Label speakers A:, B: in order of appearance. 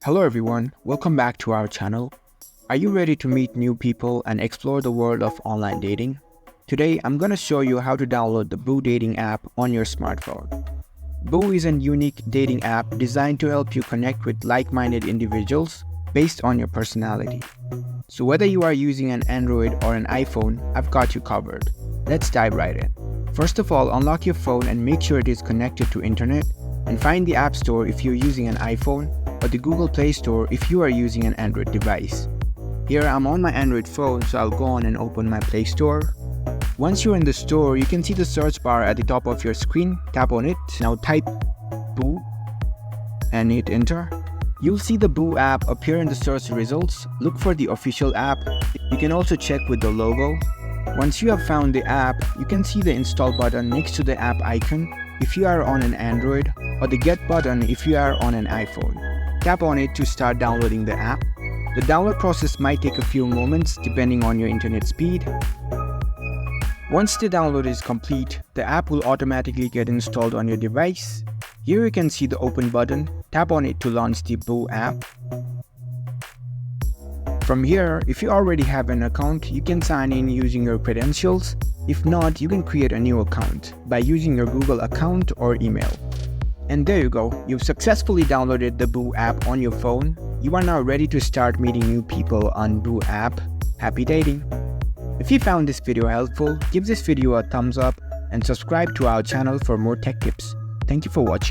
A: Hello everyone, welcome back to our channel. Are you ready to meet new people and explore the world of online dating? Today, I'm gonna show you how to download the Boo dating app on your smartphone. Boo is a unique dating app designed to help you connect with like-minded individuals based on your personality. So whether you are using an Android or an iPhone, I've got you covered. Let's dive right in. First of all, unlock your phone and make sure it is connected to internet, and find the App Store if you're using an iPhone, or the Google Play Store if you are using an Android device. Here I'm on my Android phone, so I'll go on and open my Play Store. Once you're in the store, you can see the search bar at the top of your screen. Tap on it. Now type Boo and hit enter. You'll see the Boo app appear in the search results. Look for the official app. You can also check with the logo. Once you have found the app, you can see the install button next to the app icon if you are on an Android, or the get button if you are on an iPhone. Tap on it to start downloading the app. The download process might take a few moments depending on your internet speed. Once the download is complete, the app will automatically get installed on your device. Here you can see the open button. Tap on it to launch the Boo app. From here, if you already have an account, you can sign in using your credentials. If not, you can create a new account by using your Google account or email. And there you go, you've successfully downloaded the Boo app on your phone. You are now ready to start meeting new people on Boo app. Happy dating! If you found this video helpful, give this video a thumbs up and subscribe to our channel for more tech tips. Thank you for watching.